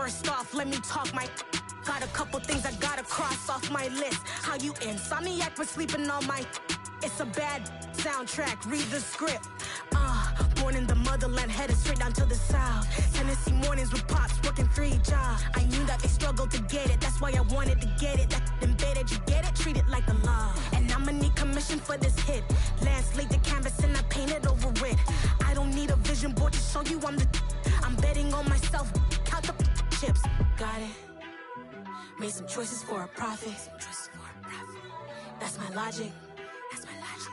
First off, let me talk my... Got a couple things I gotta cross off my list. How you insomniac for sleeping on my... It's a bad soundtrack, read the script. Born in the motherland, headed straight down to the south. Tennessee mornings with pops, working 3 jobs. I knew that they struggled to get it, that's why I wanted to get it. That embedded, you get it? Treat it like a law. And I'ma need commission for this hit. Lance laid the canvas and I painted over it. I don't need a vision board to show you I'm betting on myself, count the chips. Got it. Made some choices for a profit. That's my logic.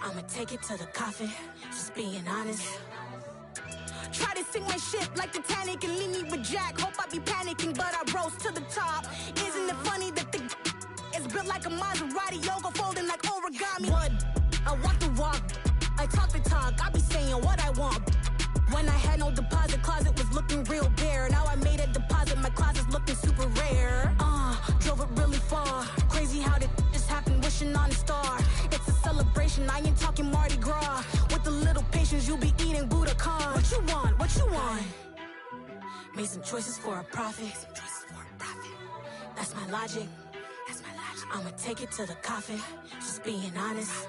I'ma take it to the coffin, just being honest. Try to sink my ship like Titanic and leave me with Jack. Hope I be panicking, but I rose to the top. Isn't it funny that the is built like a Maserati, yoga folding like origami? What? I walk the walk, I talk the talk, I be saying what I want. When I had no deposit, closet was looking real bare. Now I made a deposit, my closet's looking super rare. Drove it really far. Crazy how did just happen, wishing on a star. It's a celebration, I ain't talking Mardi Gras. With a little patience, you'll be eating Budokan. What you want? What you want? Made some choices for a profit. That's my logic. I'ma take it to the coffin, just being honest.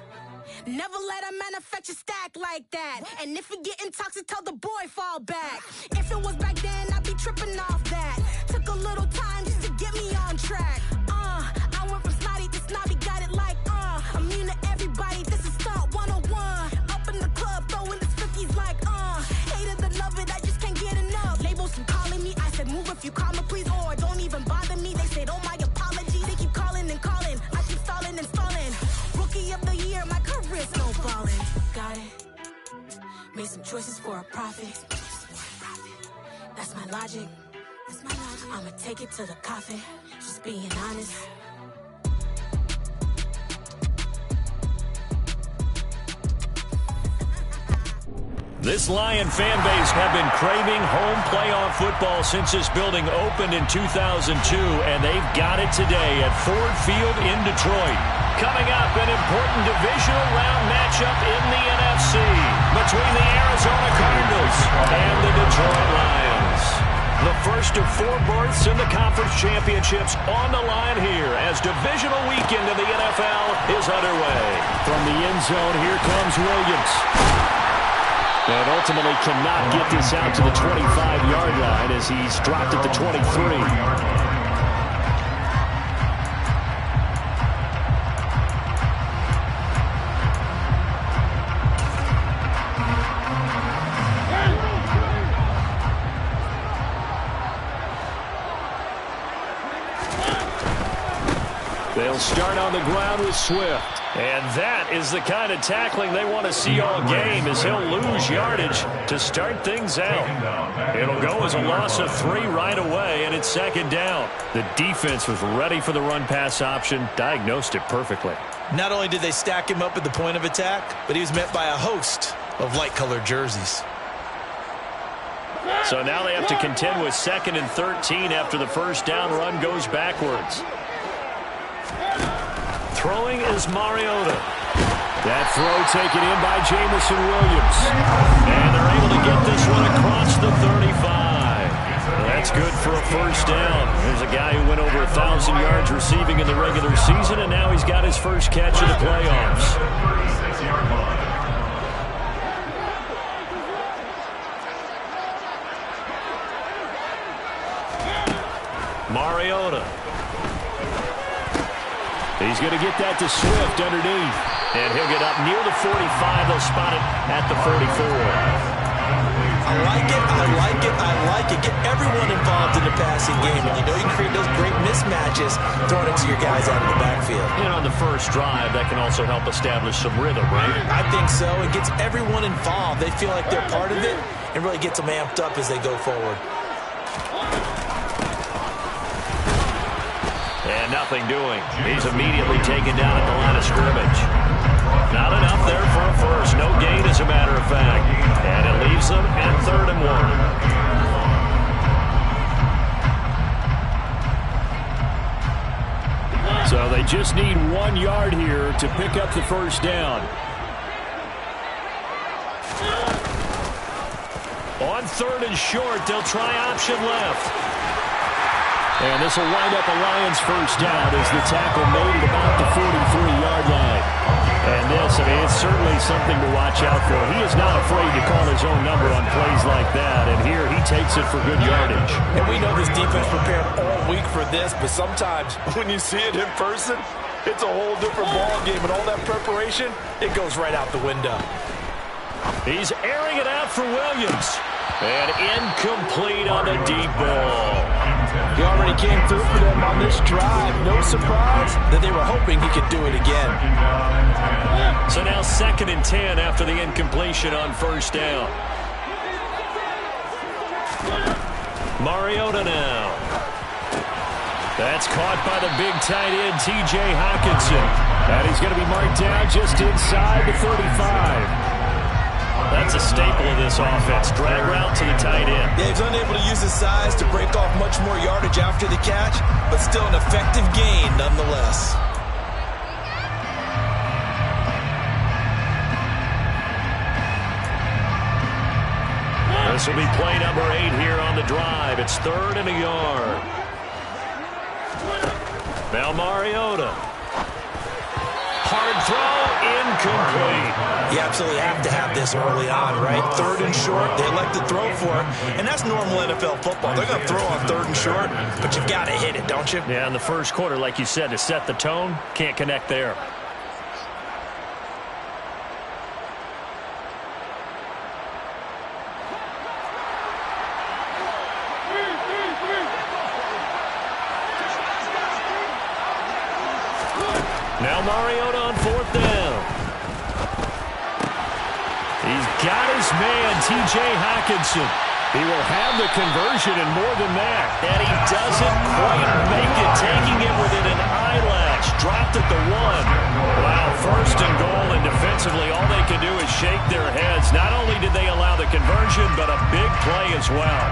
Never let a manufacture stack like that. And if it getting toxic, tell the boy fall back. If it was back then, I'd be tripping off that. Took a little time just to get me on track. I went from snotty to snobby, got it like immune to everybody, this is Stunt 101. Up in the club, throwing this 50s like hate it or love it, I just can't get enough. Labels keep calling me, I said move if you call me please, or don't even bother me. They said oh my apology, they keep calling and calling, I keep stalling and stalling. Rookie of the year, my career snowballing. Got it. Made some choices for a profit. That's my logic. I'ma take it to the coffin, just being honest. This Lion fan base have been craving home playoff football since this building opened in 2002, and they've got it today at Ford Field in Detroit. Coming up, an important divisional round matchup in the NFC between the Arizona Cardinals and the Detroit Lions. The first of 4 berths in the conference championships on the line here as divisional weekend in the NFL is underway. From the end zone, here comes Williams. And ultimately cannot get this out to the 25-yard line as he's dropped at the 23. They'll start on the ground with Swift. And that is the kind of tackling they want to see all game as he'll lose yardage to start things out. It'll go as a loss of 3 right away, and it's second down. The defense was ready for the run-pass option, diagnosed it perfectly. Not only did they stack him up at the point of attack, but he was met by a host of light-colored jerseys. So now they have to contend with 2nd and 13 after the first down run goes backwards. Throwing is Mariota. That throw taken in by Jamison Williams. And they're able to get this one across the 35. That's good for a first down. There's a guy who went over 1,000 yards receiving in the regular season, and now he's got his first catch in the playoffs. Mariota. He's going to get that to Swift underneath. And he'll get up near the 45. They'll spot it at the 44. I like it, I like it, I like it. Get everyone involved in the passing game. And you know you can create those great mismatches throwing it to your guys out of the backfield. You know, on the first drive, that can also help establish some rhythm, right? I think so. It gets everyone involved. They feel like they're part of it and really gets them amped up as they go forward. And nothing doing. He's immediately taken down at the line of scrimmage. Not enough there for a first. No gain, as a matter of fact. And it leaves them at 3rd and 1. So they just need 1 yard here to pick up the first down. On 3rd and short, they'll try option left. And this will wind up a Lions first down as the tackle made at about the 43-yard line. And this, I mean, it's certainly something to watch out for. He is not afraid to call his own number on plays like that. And here he takes it for good yardage. And we know this defense prepared all week for this, but sometimes when you see it in person, it's a whole different ball game. And all that preparation, it goes right out the window. He's airing it out for Williams. And incomplete on the deep ball. He already came through for them on this drive. No surprise that they were hoping he could do it again. So now 2nd and 10 after the incompletion on first down. Mariota now. That's caught by the big tight end, T.J. Hockenson. And he's going to be marked down just inside the 35. That's a staple of this offense. Drag route to the tight end. Yeah, he's unable to use his size to break off much more yardage after the catch, but still an effective gain nonetheless. This will be play number 8 here on the drive. It's 3rd and a yard. Now Mariota. Hard throw, incomplete. You absolutely have to have this early on, right? 3rd and short, they elect to throw for it, and that's normal NFL football. They're going to throw on 3rd and short, but you've got to hit it, don't you? Yeah, in the first quarter, like you said, to set the tone, can't connect there. Now Mariota on 4th down. He's got his man, T.J. Hockenson. He will have the conversion and more than that. And he doesn't quite make it, taking it within an eyelash. Dropped at the 1. Wow, 1st and goal, and defensively all they can do is shake their heads. Not only did they allow the conversion, but a big play as well.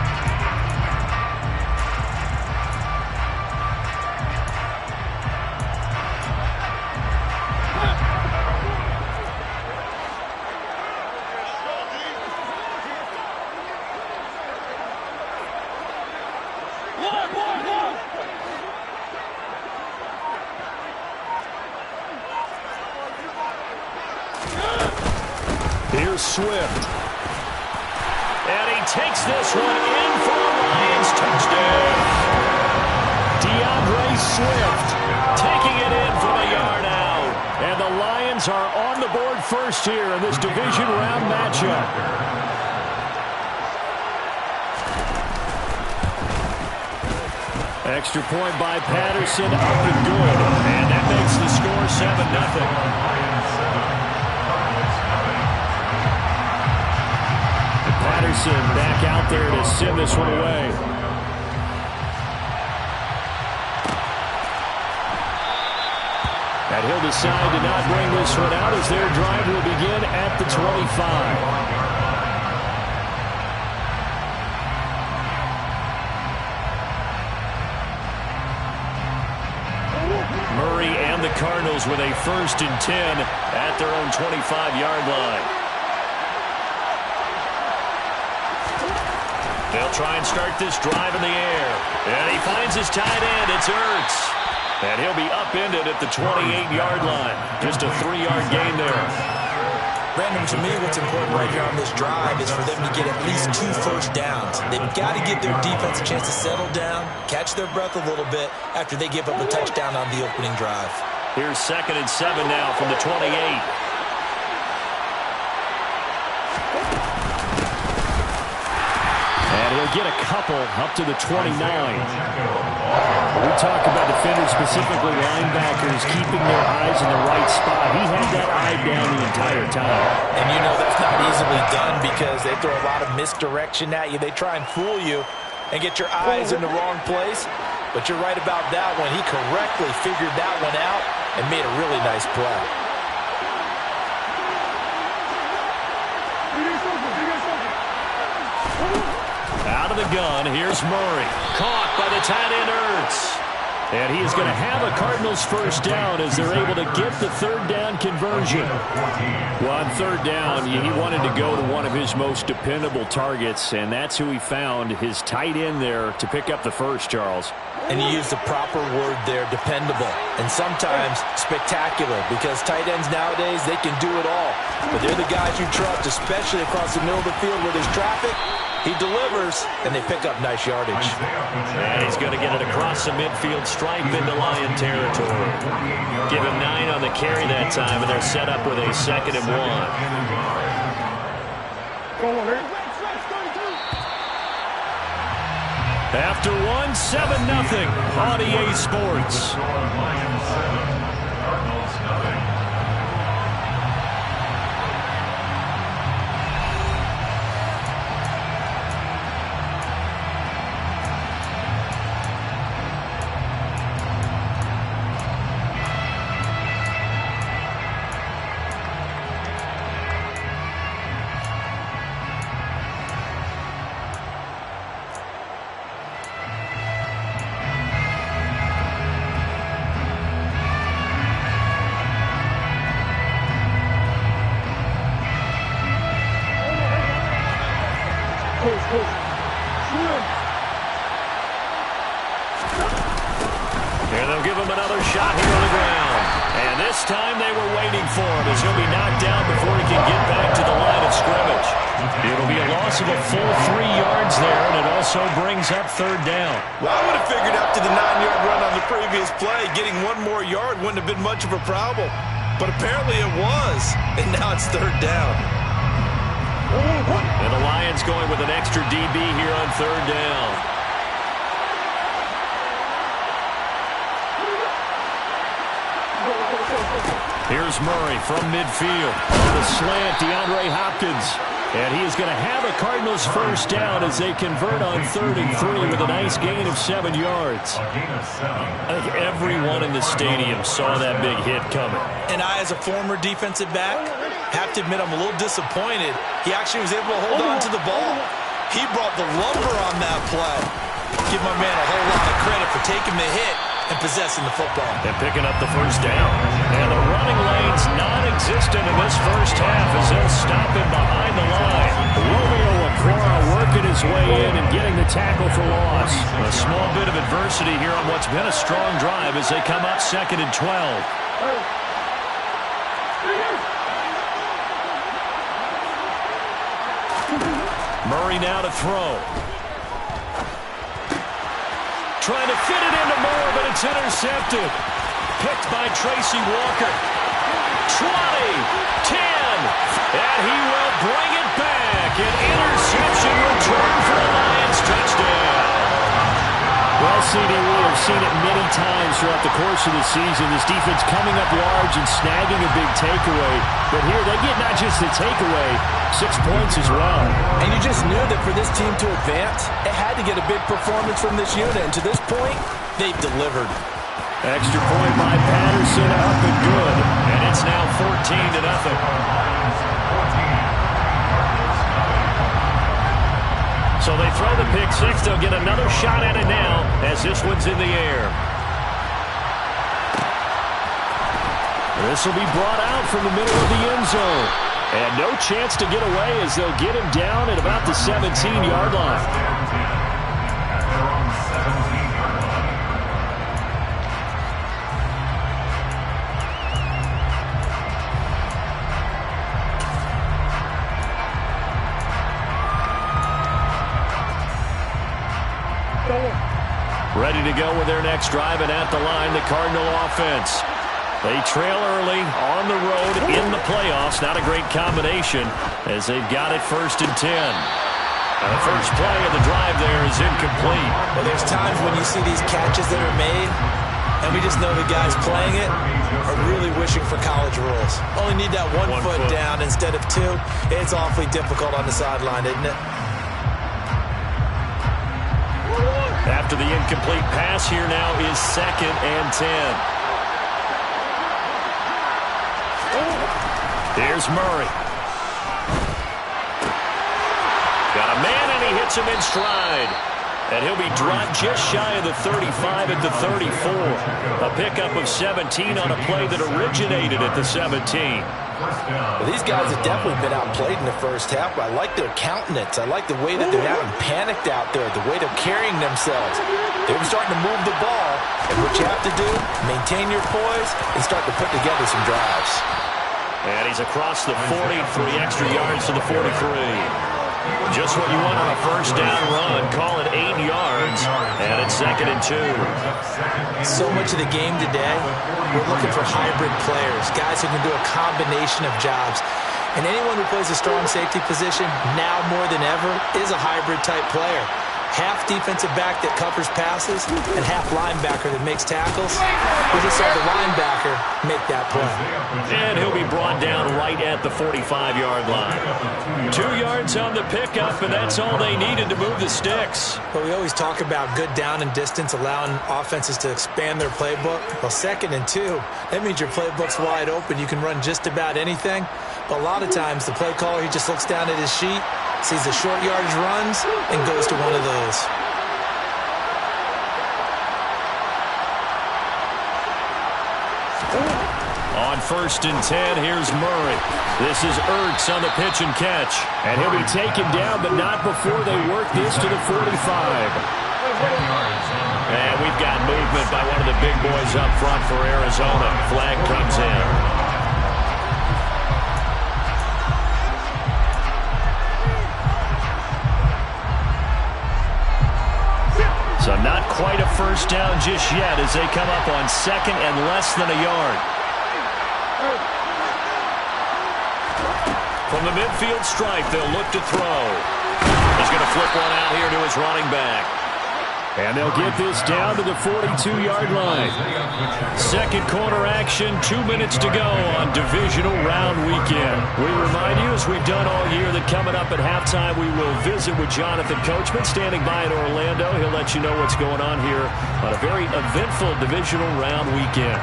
Here's Swift. And he takes this one in for a Lions touchdown. DeAndre Swift taking it in from a yard out. And the Lions are on the board first here in this division round matchup. Extra point by Patterson, up and good. And that makes the score 7-0. Patterson back out there to send this one away. And he'll decide to not bring this one out as their drive will begin at the 25. Murray and the Cardinals with a 1st and 10 at their own 25-yard line. They'll try and start this drive in the air. And he finds his tight end. It's Ertz. And he'll be upended at the 28-yard line. Just a 3-yard gain there. Brandon, to me, what's important right here on this drive is for them to get at least 2 first downs. They've got to give their defense a chance to settle down, catch their breath a little bit after they give up a touchdown on the opening drive. Here's 2nd and 7 now from the 28. And he'll get a couple up to the 29. We talk about defenders, specifically linebackers, keeping their eyes in the right spot. He had that eye down the entire time. And you know that's not easily done because they throw a lot of misdirection at you. They try and fool you and get your eyes in the wrong place. But you're right about that one. He correctly figured that one out and made a really nice play. Out of the gun, here's Murray. Caught by the tight end, Ertz. And he is going to have a Cardinals first down as they're able to get the third down conversion. Well, on third down, he wanted to go to one of his most dependable targets, and that's who he found, his tight end there, to pick up the first, Charles. And you used the proper word there, dependable, and sometimes spectacular, because tight ends nowadays, they can do it all. But they're the guys you trust, especially across the middle of the field where there's traffic. He delivers, and they pick up nice yardage. And he's going to get it across the midfield stripe into Lion territory. Give him 9 on the carry that time, and they're set up with a 2nd and 1. After 1, 7-0 on EA Sports. And they'll give him another shot here on the ground. And this time they were waiting for him as he'll be knocked down before he can get back to the line of scrimmage. It'll be a loss of a full 3 yards there, and it also brings up third down. Well, I would have figured after the 9-yard run on the previous play, getting 1 more yard wouldn't have been much of a problem. But apparently it was, and now it's third down. And the Lions going with an extra DB here on third down. Here's Murray from midfield. On the slant, DeAndre Hopkins. And he is going to have a Cardinals first down as they convert on 3rd and 3 with a nice gain of 7 yards. I think everyone in the stadium saw that big hit coming. And I, as a former defensive back, have to admit I'm a little disappointed. He actually was able to hold on to the ball. He brought the lumber on that play. Give my man a whole lot of credit for taking the hit and possessing the football. And picking up the first down. And the running lane's non-existent in this first half as they'll stop him behind the line. Romeo Okwara working his way in and getting the tackle for loss. A small bit of adversity here on what's been a strong drive as they come up 2nd and 12. Murray now to throw. Trying to fit it into Moore, but it's intercepted. Picked by Tracy Walker. 20, 10, and he will bring it back. An interception return for the Lions touchdown. Well, CD, we have seen it many times throughout the course of the season. This defense coming up large and snagging a big takeaway. But here they get not just the takeaway, 6 points as well. And you just knew that for this team to advance, it had to get a big performance from this unit. And to this point, they've delivered. Extra point by Patterson, up and good. And it's now 14-0. So they throw the pick six. They'll get another shot at it now as this one's in the air. This will be brought out from the middle of the end zone. And no chance to get away as they'll get him down at about the 17-yard line. Ready to go with their next drive, and at the line, the Cardinal offense. They trail early on the road in the playoffs. Not a great combination as they've got it 1st and 10. And the first play of the drive there is incomplete. Well, there's times when you see these catches that are made, and we just know the guys playing it are really wishing for college rules. Only need that one foot down instead of 2. It's awfully difficult on the sideline, isn't it? After the incomplete pass, here now is 2nd and 10. Here's Murray. Got a man, and he hits him in stride. And he'll be dropped just shy of the 35 at the 34. A pickup of 17 on a play that originated at the 17. Well, these guys have definitely been outplayed in the first half, but I like their countenance. I like the way that they're not panicked out there, the way they're carrying themselves. They were starting to move the ball, and what you have to do, maintain your poise and start to put together some drives. And he's across the 40, 3 extra yards to the 43. Just what you want on a first down run. Call it 8 yards, and it's 2nd and 2. So much of the game today, we're looking for hybrid players, guys who can do a combination of jobs. And anyone who plays a strong safety position, now more than ever, is a hybrid-type player. Half defensive back that covers passes and half linebacker that makes tackles. We just saw the linebacker make that play. And he'll be brought down right at the 45-yard line. 2 yards on the pickup, and that's all they needed to move the sticks. But we always talk about good down and distance, allowing offenses to expand their playbook. Well, 2nd and 2, that means your playbook's wide open. You can run just about anything. But a lot of times, the play caller, he just looks down at his sheet, sees the short yardage runs, and goes to one of those. On 1st and 10, here's Murray. This is Ertz on the pitch and catch. And he'll be taken down, but not before they work this to the 45. And we've got movement by one of the big boys up front for Arizona. Flag comes in. So not quite a first down just yet as they come up on 2nd and less than a yard. From the midfield stripe, they'll look to throw. He's going to flip one out here to his running back. And they'll get this down to the 42-yard line. Second quarter action, 2 minutes to go on divisional round weekend. We remind you, as we've done all year, that coming up at halftime, we will visit with Jonathan Coachman standing by in Orlando. He'll let you know what's going on here on a very eventful divisional round weekend.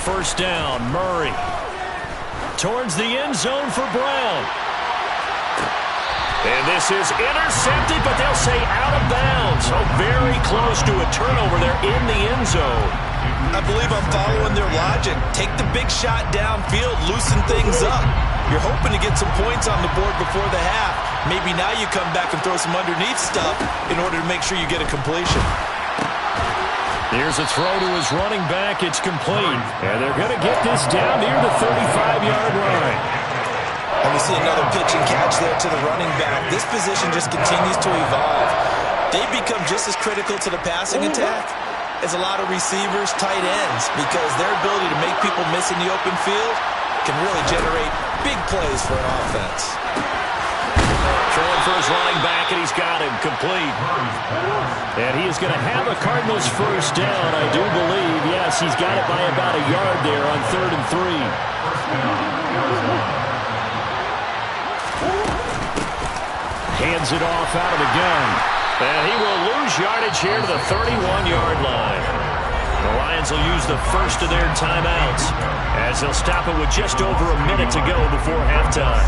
First down, Murray. Towards the end zone for Brown. And this is intercepted, but they'll say out of bounds. So very close to a turnover there in the end zone. I believe I'm following their logic. Take the big shot downfield, loosen things up. You're hoping to get some points on the board before the half. Maybe now you come back and throw some underneath stuff in order to make sure you get a completion. Here's a throw to his running back. It's complete. And they're going to get this down near the 35-yard line. And we see another pitch and catch there to the running back. This position just continues to evolve. They become just as critical to the passing attack as a lot of receivers, tight ends, because their ability to make people miss in the open field can really generate big plays for an offense. Throwing for his running back, and he's got him complete. And he is going to have a Cardinals first down, I do believe. Yes, he's got it by about a yard there on 3rd and 3. Hands it off out of the gun. And he will lose yardage here to the 31-yard line. The Lions will use the first of their timeouts as they'll stop it with just over a minute to go before halftime.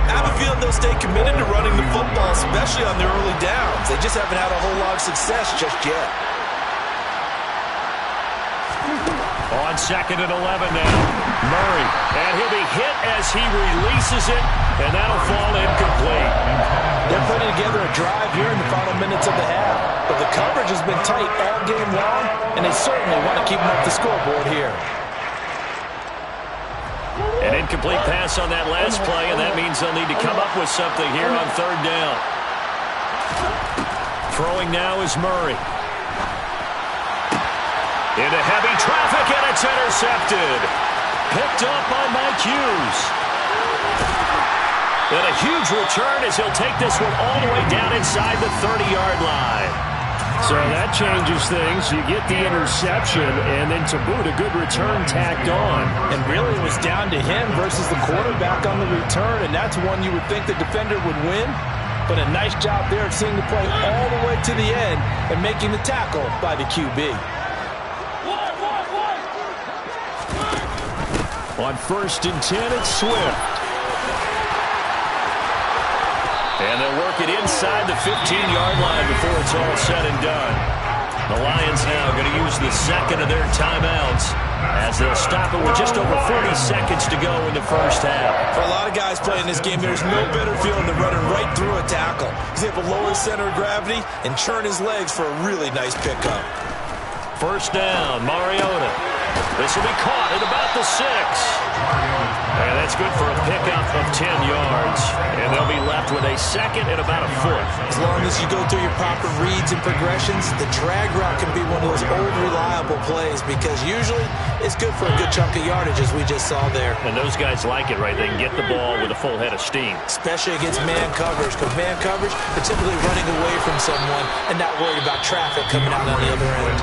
I have a feeling they'll stay committed to running the football, especially on their early downs. They just haven't had a whole lot of success just yet. On 2nd and 11 now, Murray. And he'll be hit as he releases it, and that'll fall incomplete. They're putting together a drive here in the final minutes of the half. But the coverage has been tight all game long, and they certainly want to keep them off the scoreboard here. An incomplete pass on that last play, and that means they'll need to come up with something here on 3rd down. Throwing now is Murray. Into heavy traffic, and it's intercepted. Picked up by Mike Hughes. And a huge return as he'll take this one all the way down inside the 30-yard line. So that changes things. You get the interception, and then to boot, a good return tacked on. And really it was down to him versus the quarterback on the return, and that's one you would think the defender would win. But a nice job there of seeing the play all the way to the end and making the tackle by the QB. On 1st and 10, it's Swift. And they'll work it inside the 15-yard line before it's all said and done. The Lions now going to use the second of their timeouts as they'll stop it with just over 40 seconds to go in the first half. For a lot of guys playing this game, there's no better feeling than running right through a tackle. He's able to lower his center of gravity and churn his legs for a really nice pickup. First down, Mariota. This will be caught at about the 6. And that's good for a pickup of 10 yards. And they'll be left with a second and about a foot. As long as you go through your proper reads and progressions, the drag route can be one of those old reliable plays because usually it's good for a good chunk of yardage as we just saw there. And those guys like it, right? They can get the ball with a full head of steam. Especially against man coverage, because man coverage, they're typically running away from someone and not worried about traffic coming out on the other end.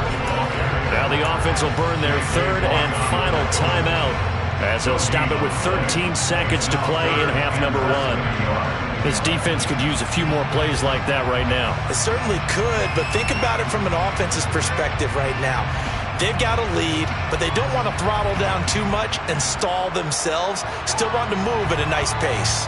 Now the offense will burn their third and final timeout as they'll stop it with 13 seconds to play in half number 1. This defense could use a few more plays like that right now. It certainly could, but think about it from an offense's perspective right now. They've got a lead, but they don't want to throttle down too much and stall themselves. Still want to move at a nice pace.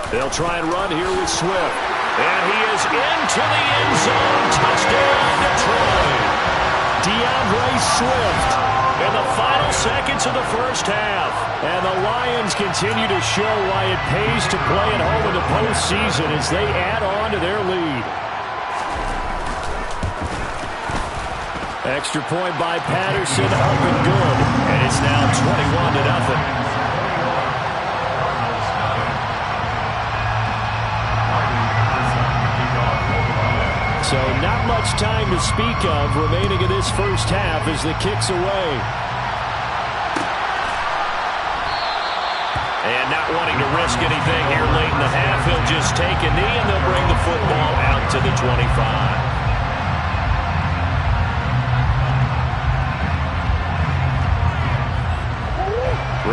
They'll try and run here with Swift. And he is into the end zone. Touchdown, Detroit. DeAndre Swift in the final seconds of the first half. And the Lions continue to show why it pays to play at home in the postseason as they add on to their lead. Extra point by Patterson, up and good. And it's now 21-0. So not much time to speak of remaining in this first half as the kick's away. And not wanting to risk anything here late in the half, he'll just take a knee and they'll bring the football out to the 25.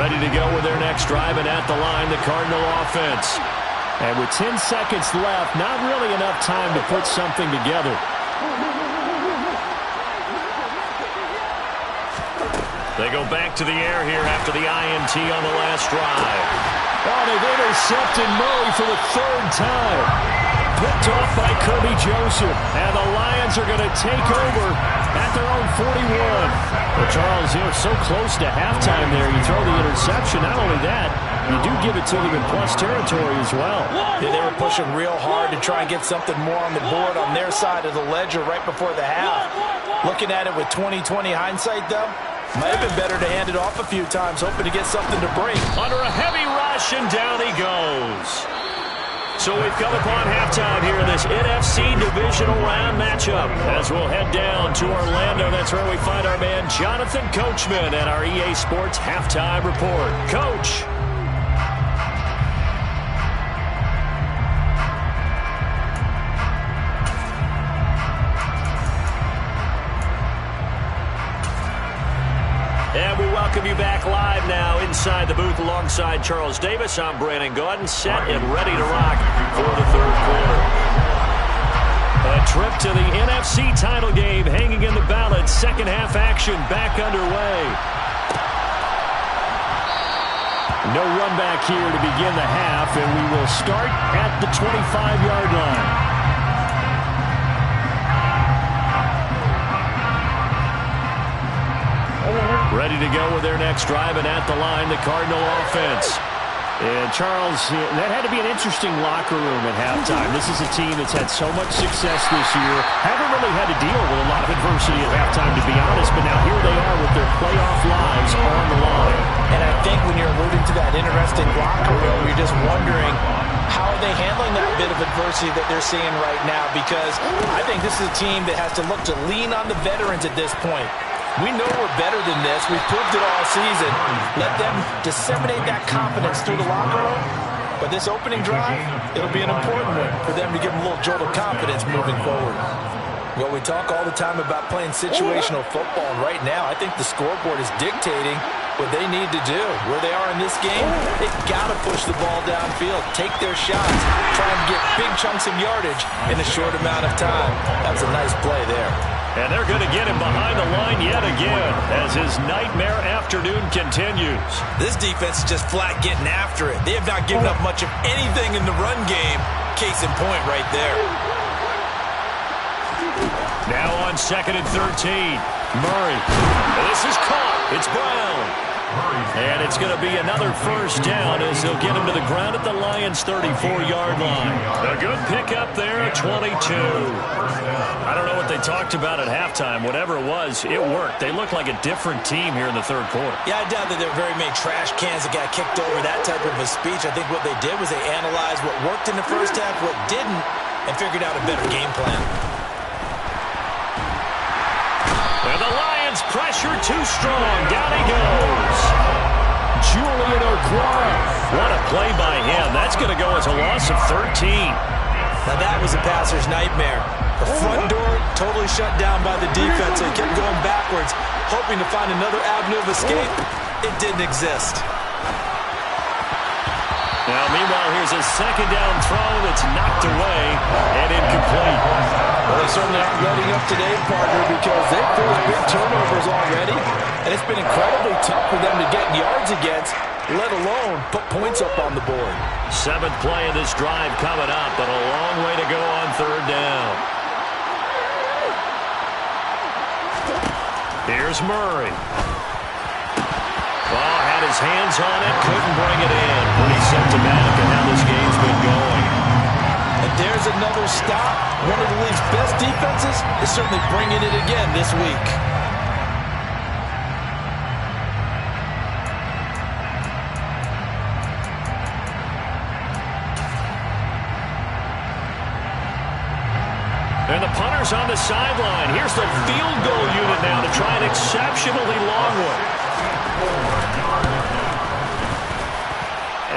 Ready to go with their next drive, and at the line, the Cardinal offense. And with 10 seconds left, not really enough time to put something together. They go back to the air here after the INT on the last drive. Oh, they've intercepted Murray for the 3rd time. Picked off by Kirby Joseph. And the Lions are going to take over at their own 41. Well, Charles, so close to halftime there. You throw the interception. Not only that, you do give it to them in plus territory as well. Yeah, they were pushing real hard to try and get something more on the board on their side of the ledger right before the half. Looking at it with 20/20 hindsight, though, might have been better to hand it off a few times, hoping to get something to break. Under a heavy rush, and down he goes. So we've come upon halftime here in this NFC Divisional Round matchup. As we'll head down to Orlando, that's where we find our man Jonathan Coachman at our EA Sports Halftime Report. Coach. And we welcome you back live now inside the booth alongside Charles Davis. I'm Brandon Gaudin, set and ready to rock for the 3rd quarter. A trip to the NFC title game hanging in the balance. Second half action back underway. No run back here to begin the half, and we will start at the 25-yard line. Ready to go with their next drive, and at the line, the Cardinal offense. And Charles, that had to be an interesting locker room at halftime. This is a team that's had so much success this year. Haven't really had to deal with a lot of adversity at halftime, to be honest, but now here they are with their playoff lives on the line. And I think when you're alluding to that interesting locker room, you're just wondering how are they handling that bit of adversity that they're seeing right now, because I think this is a team that has to look to lean on the veterans at this point. We know we're better than this. We've proved it all season. Let them disseminate that confidence through the locker room. But this opening drive, it'll be an important one for them to give them a little jolt of confidence moving forward. Well, we talk all the time about playing situational football, and right now I think the scoreboard is dictating what they need to do. Where they are in this game, they've got to push the ball downfield, take their shots, try and get big chunks of yardage in a short amount of time. That was a nice play there. And they're going to get him behind the line yet again as his nightmare afternoon continues. This defense is just flat getting after it. They have not given up much of anything in the run game. Case in point right there. Now on 2nd and 13. Murray. This is caught. It's Brown. And it's going to be another first down as they'll get him to the ground at the Lions' 34-yard line. A good pickup there, 22. I don't know what they talked about at halftime. Whatever it was, it worked. They look like a different team here in the third quarter. Yeah, I doubt that there were very many trash cans that got kicked over, that type of a speech. I think what they did was they analyzed what worked in the first half, what didn't, and figured out a better game plan. And the Lions pressure too strong. Down he goes. Julian Okwara. What a play by him. That's going to go as a loss of 13. Now that was a passer's nightmare. The front door totally shut down by the defense. They kept going backwards, hoping to find another avenue of escape. It didn't exist. Now, meanwhile, here's a second down throw that's knocked away and incomplete. Well, they certainly aren't letting up today, partner, because they've forced big turnovers already, and it's been incredibly tough for them to get yards against, let alone put points up on the board. 7th play of this drive coming up, but a long way to go on 3rd down. Here's Murray. Oh, had his hands on it, couldn't bring it in. Pretty symptomatic of how this game's been going. And there's another stop. One of the league's best defenses is certainly bringing it again this week. And the punter's on the sideline. Here's the field goal unit now to try an exceptionally long one.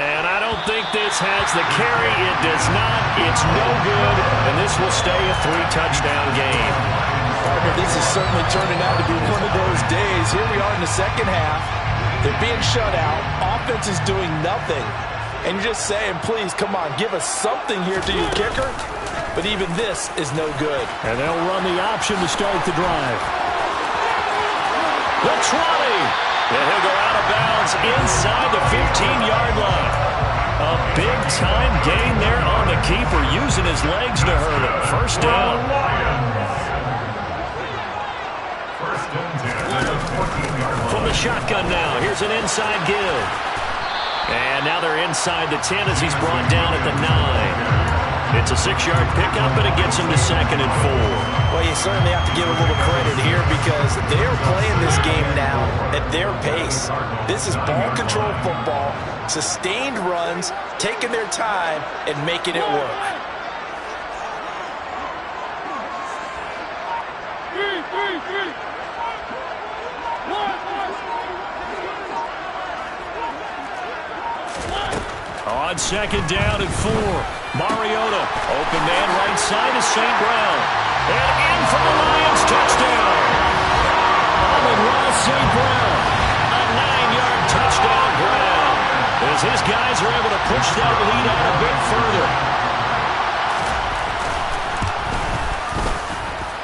And I don't think this has the carry. It does not. It's no good. And this will stay a 3-touchdown game. Partner, this is certainly turning out to be one of those days. Here we are in the second half. They're being shut out. Offense is doing nothing. And you're just saying, please, come on, give us something here to your kicker. But even this is no good. And they'll run the option to start the drive. The 20. And he'll go out of bounds inside the 15-yard line. A big-time gain there on the keeper, using his legs to hurt him. First down. From the shotgun now, here's an inside give. And now they're inside the 10 as he's brought down at the 9. It's a 6-yard pickup, and it gets him to 2nd and 4. Well, you certainly have to give a little credit here because they're playing this game now at their pace. This is ball control football, sustained runs, taking their time, and making it work. On 2nd down and 4. Mariota, open man right side is St. Brown. And in for the Lions, touchdown. Amon-Ra St. Brown, a 9-yard touchdown Brown. As his guys are able to push that lead out a bit further.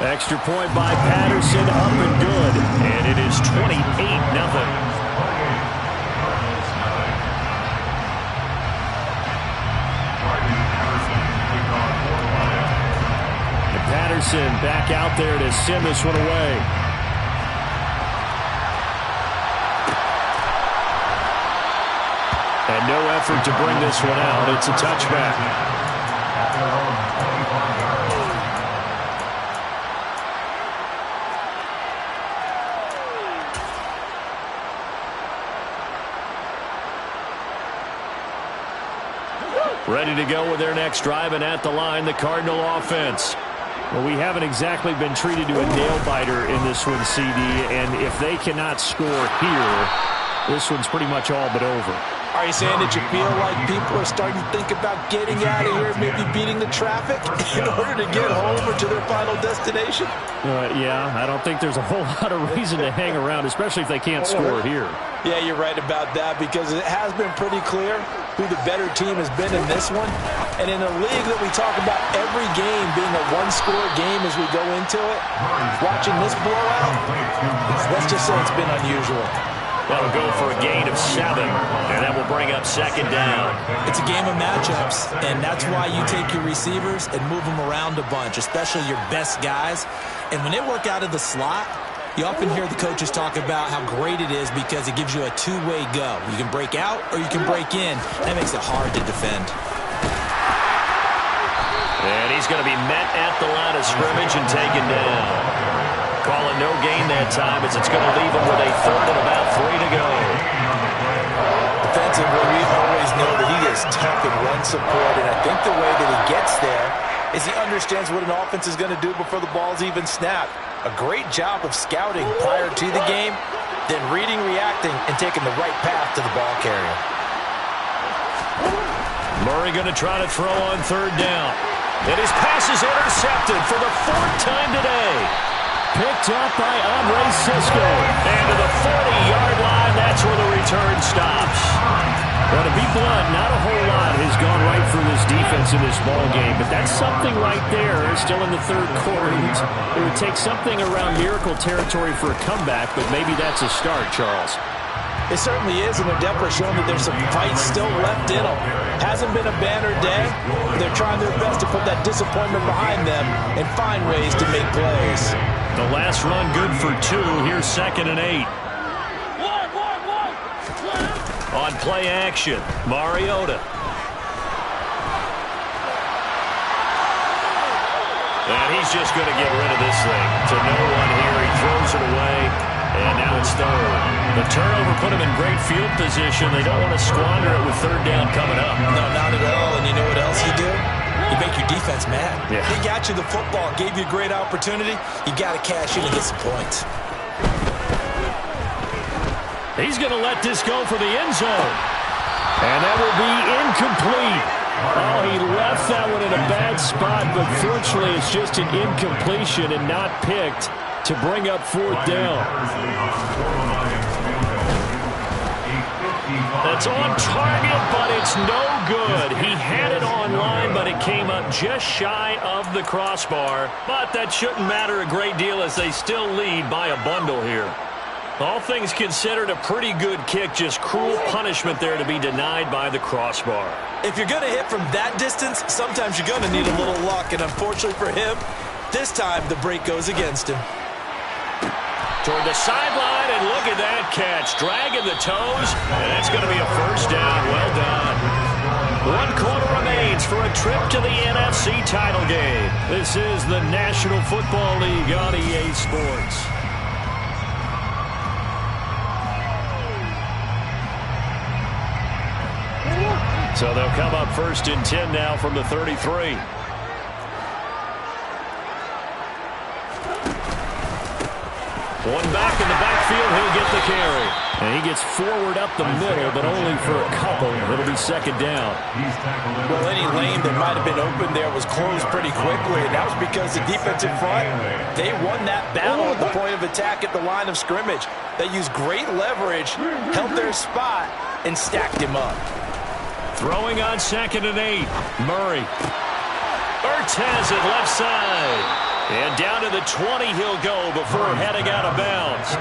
Extra point by Patterson, up and good. And it is 28-0. Patterson back out there to send this one away. And no effort to bring this one out. It's a touchback. Ready to go with their next drive, and at the line, the Cardinal offense. Well, we haven't exactly been treated to a nail-biter in this one, CD, and if they cannot score here, this one's pretty much all but over. Are you saying that you feel like people are starting to think about getting out of here, maybe beating the traffic in order to get home or to their final destination? Yeah, I don't think there's a whole lot of reason to hang around, especially if they can't score here. Yeah, you're right about that because it has been pretty clear who the better team has been in this one. And in a league that we talk about every game being a one-score game as we go into it, watching this blowout, let's just say it's been unusual. That'll go for a gain of 7, and that will bring up second down. It's a game of matchups, and that's why you take your receivers and move them around a bunch, especially your best guys. And when they work out of the slot, you often hear the coaches talk about how great it is because it gives you a two-way go. You can break out or you can break in. That makes it hard to defend. And he's going to be met at the line of scrimmage and taken down. Calling no gain that time as it's going to leave him with a third and about 3 to go. Defensively, we always know that he is tough in run support, and I think the way that he gets there is he understands what an offense is going to do before the ball's even snapped. A great job of scouting prior to the game, then reading, reacting, and taking the right path to the ball carrier. Murray going to try to throw on third down. And his pass is intercepted for the 4th time today. Picked up by Andre Cisco. And to the 40-yard line, that's where the return stops. Well, to be blunt, not a whole lot has gone right for this defense in this ball game, but that's something right there. Still in the third quarter. It would take something around miracle territory for a comeback, but maybe that's a start, Charles. It certainly is, and they're definitely showing that there's some fight still left in them. Hasn't been a banner day. They're trying their best to put that disappointment behind them and find ways to make plays. The last run good for 2. Here's 2nd and 8. On play action, Mariota. And he's just going to get rid of this thing to no one here. He throws it away, and now it's third. The turnover put him in great field position. They don't want to squander it with third down coming up. No, not at all. And you know what else you do? You make your defense mad. Yeah. They got you the football, gave you a great opportunity. You got to cash in and get some points. He's going to let this go for the end zone. And that will be incomplete. Oh, he left that one in a bad spot, but fortunately it's just an incompletion and not picked to bring up 4th down. That's on target, but it's no good. He had it on line, but it came up just shy of the crossbar. But that shouldn't matter a great deal as they still lead by a bundle here. All things considered, a pretty good kick, just cruel punishment there to be denied by the crossbar. If you're going to hit from that distance, sometimes you're going to need a little luck, and unfortunately for him, this time the break goes against him. Toward the sideline, and look at that catch. Dragging the toes, and that's going to be a first down. Well done. 1 quarter remains for a trip to the NFC title game. This is the National Football League on EA Sports. So they'll come up 1st and 10 now from the 33. One back in the backfield, he'll get the carry. And he gets forward up the middle, but only for a couple. It'll be 2nd down. Well, any lane that might have been open there was closed pretty quickly, and that was because the defensive front, they won that battle at the point of attack at the line of scrimmage. They used great leverage, held their spot, and stacked him up. Throwing on 2nd and 8. Murray. Ertz has it left side. And down to the 20 he'll go before heading out of bounds.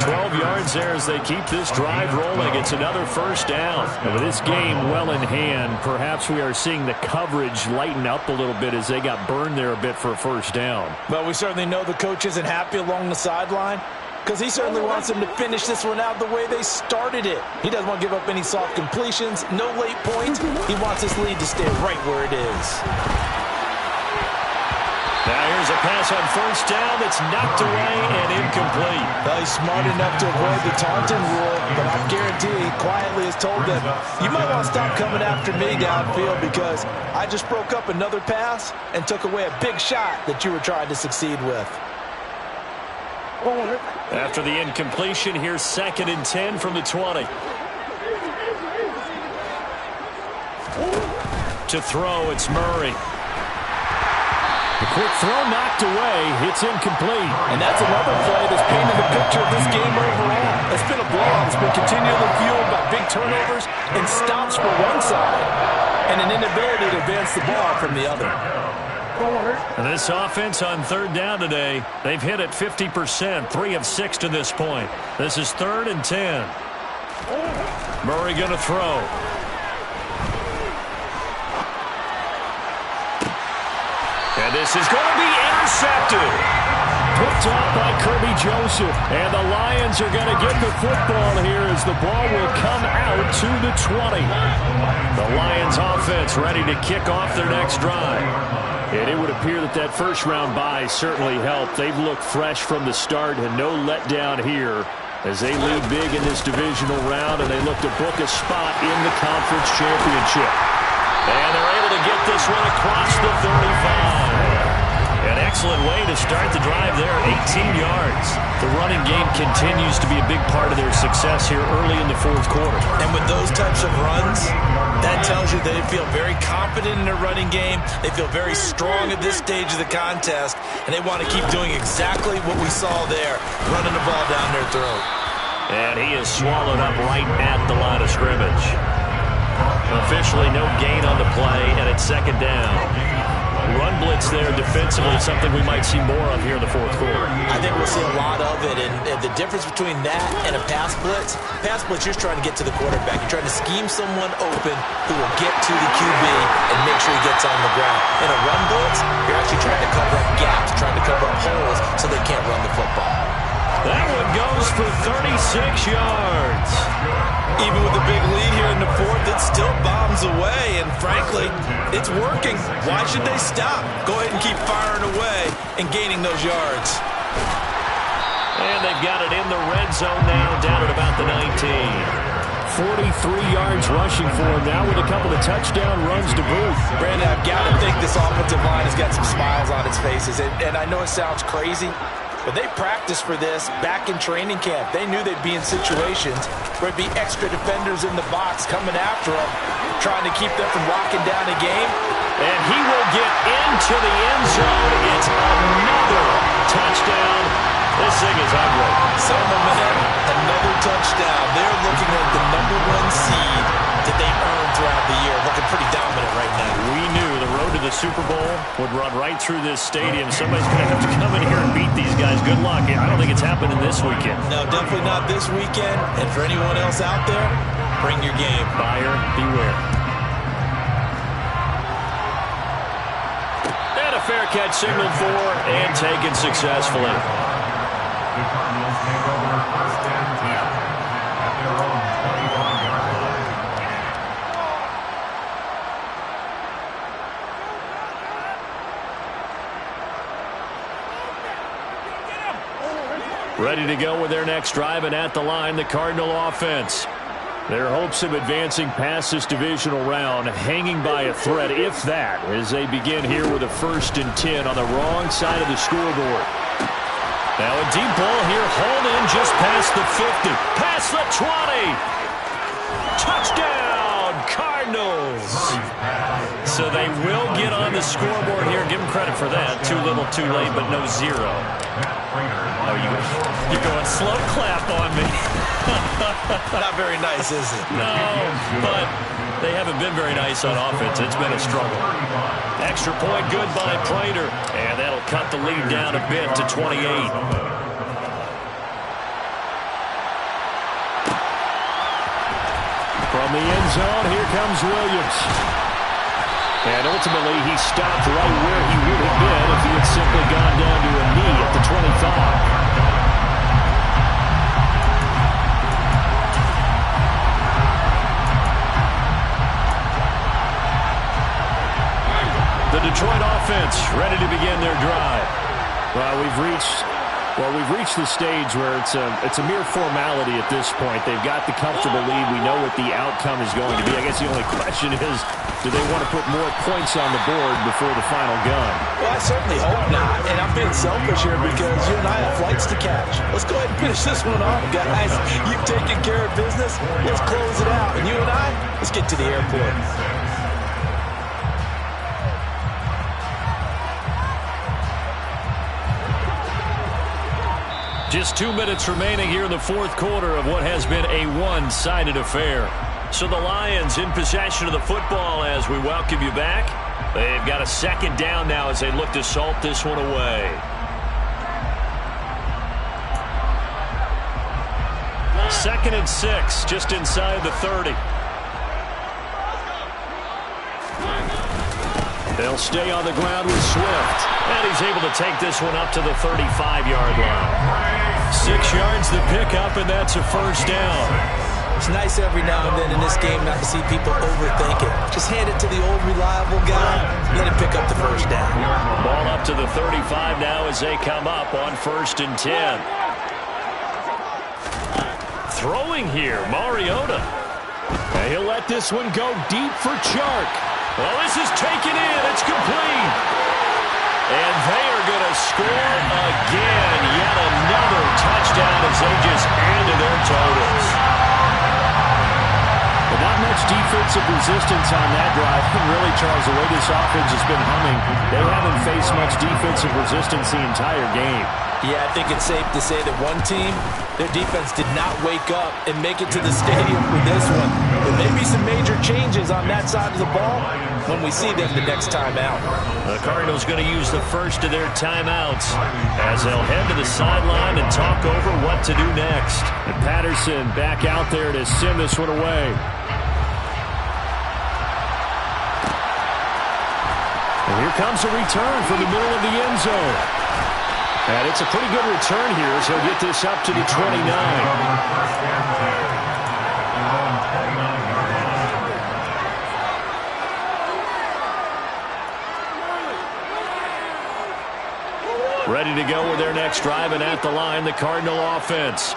12 yards there as they keep this drive rolling. It's another first down. And with this game well in hand, perhaps we are seeing the coverage lighten up a little bit as they got burned there a bit for a first down. Well, we certainly know the coach isn't happy along the sideline because he certainly wants them to finish this one out the way they started it. He doesn't want to give up any soft completions, no late points. He wants this lead to stay right where it is. Now here's a pass on first down that's knocked away and incomplete. Well, he's smart enough to avoid the taunting rule, but I guarantee he quietly has told them, you might want to stop coming after me downfield because I just broke up another pass and took away a big shot that you were trying to succeed with. After the incompletion, here's 2nd and 10 from the 20. To throw, it's Murray. The quick throw knocked away. It's incomplete. And that's another play that's painted the picture of this game overall. It's been a blowout. It's been continually fueled by big turnovers and stops for one side and an inability to advance the ball from the other. This offense on third down today, they've hit it 50%, 3 of 6 to this point. This is 3rd and 10. Murray going to throw. And this is going to be intercepted. Picked off by Kirby Joseph. And the Lions are going to get the football here as the ball will come out to the 20. The Lions offense ready to kick off their next drive. And it would appear that that first-round bye certainly helped. They've looked fresh from the start and no letdown here as they lead big in this divisional round, and they look to book a spot in the conference championship. And they're able to get this one across the 35. An excellent way to start the drive there, 18 yards. The running game continues to be a big part of their success here early in the fourth quarter. And with those types of runs, that tells you they feel very confident in their running game. They feel very strong at this stage of the contest, and they want to keep doing exactly what we saw there, running the ball down their throat. And he is swallowed up right at the line of scrimmage. Officially no gain on the play, and it's second down. Run blitz there defensively, something we might see more of here in the fourth quarter. I think we'll see a lot of it, and the difference between that and a pass blitz, you're just trying to get to the quarterback. You're trying to scheme someone open who will get to the QB and make sure he gets on the ground. In a run blitz, you're actually trying to cover up gaps, trying to cover up holes so they can't run the football. That one goes for 36 yards. Even with a big lead here in the fourth, it still bombs away, and frankly, it's working. Why should they stop? Go ahead and keep firing away and gaining those yards. And they've got it in the red zone now, down at about the 19. 43 yards rushing for him now with a couple of touchdown runs to boot. Brandon, I've got to think this offensive line has got some smiles on its faces, and I know it sounds crazy, but they practiced for this back in training camp. They knew they'd be in situations where it'd be extra defenders in the box coming after them, trying to keep them from locking down a game. And he will get into the end zone. It's another touchdown. This thing is ugly. Selma, man, another touchdown. They're looking like the #1 seed that they earned throughout the year. Looking pretty dominant right now. We knew the road to the Super Bowl would run right through this stadium. Somebody's going to have to come in here and beat these guys. Good luck. I don't think it's happening this weekend. No, definitely not this weekend. And for anyone else out there, bring your game. Buyer beware. And a fair catch signaled for and taken successfully. Ready to go with their next drive, and at the line, the Cardinal offense. Their hopes of advancing past this divisional round hanging by a thread, if that, as they begin here with a 1st and 10 on the wrong side of the scoreboard. Now a deep ball here, hauled in just past the 50, past the 20. Touchdown, Cardinals. So they will get on the scoreboard here. Give them credit for that. Too little, too late, but no zero. Oh, you're going slow clap on me. Not very nice, is it? No, but they haven't been very nice on offense. It's been a struggle. Extra point good by Prater, and that'll cut the lead down a bit to 28. From the end zone, here comes Williams. And ultimately, he stopped right where he would have been if he had simply gone down to a knee at the 25. The Detroit offense ready to begin their drive. Well, we've reached the stage where it's a mere formality at this point. They've got the comfortable lead. We know what the outcome is going to be. I guess the only question is, do they want to put more points on the board before the final gun? Well, I certainly hope not. And I'm being selfish here because you and I have flights to catch. Let's go ahead and finish this one off, guys. You've taken care of business. Let's close it out. And you and I, let's get to the airport. Just 2 minutes remaining here in the fourth quarter of what has been a one-sided affair. So the Lions in possession of the football as we welcome you back. They've got a second down now as they look to salt this one away. Second and 6, just inside the 30. They'll stay on the ground with Swift. And he's able to take this one up to the 35-yard line. 6 yards the pickup, and that's a first down. It's nice every now and then in this game not to see people overthink it. Just hand it to the old reliable guy, let him pick up the first down. Ball up to the 35 now as they come up on 1st and 10. Throwing here, Mariota. And he'll let this one go deep for Chark. Well, this is taken in. It's complete. And they are going to score again. Yet another touchdown as they just add to their totals. But not much defensive resistance on that drive. And really, Charles, the way this offense has been humming, they haven't faced much defensive resistance the entire game. Yeah, I think it's safe to say that one team, their defense did not wake up and make it to the stadium for this one. There may be some major changes on that side of the ball when we see them the next time out. The Cardinals going to use the first of their timeouts as they'll head to the sideline and talk over what to do next. And Patterson back out there to send this one away. And here comes a return from the middle of the end zone. And it's a pretty good return here as he'll get this up to the 29. Ready to go with their next drive, and at the line, the Cardinal offense.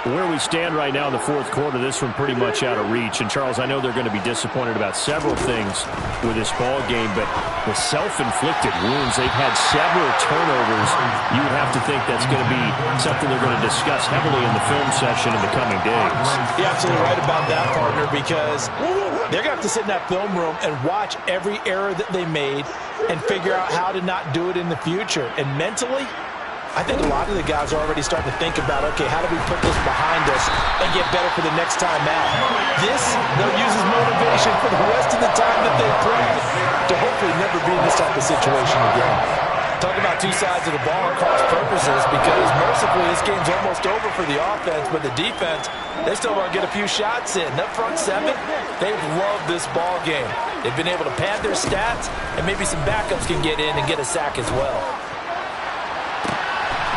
Where we stand right now in the fourth quarter, this one pretty much out of reach. And, Charles, I know they're going to be disappointed about several things with this ball game, but the self-inflicted wounds, they've had several turnovers. You would have to think that's going to be something they're going to discuss heavily in the film session in the coming days. You're absolutely right about that, partner, because they're going to have to sit in that film room and watch every error that they made and figure out how to not do it in the future. And mentally, I think a lot of the guys are already starting to think about, okay, how do we put this behind us and get better for the next time out? This, they'll use as motivation for the rest of the time that they play to hopefully never be in this type of situation again. Talk about two sides of the ball and cross purposes, because mercifully this game's almost over for the offense, but the defense, they still want to get a few shots in. That front seven, they've loved this ball game. They've been able to pad their stats, and maybe some backups can get in and get a sack as well.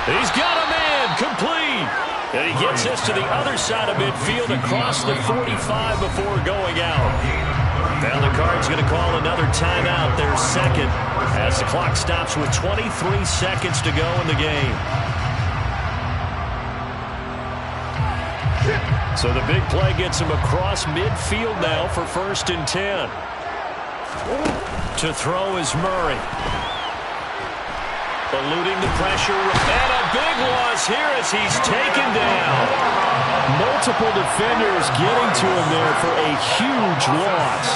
He's got a man, complete. And he gets this to the other side of midfield across the 45 before going out. Now the Cards going to call another timeout, their second, as the clock stops with 23 seconds to go in the game. So the big play gets him across midfield now for 1st and 10. To throw is Murray. Eluding the pressure, and a big loss here as he's taken down. Multiple defenders getting to him there for a huge loss.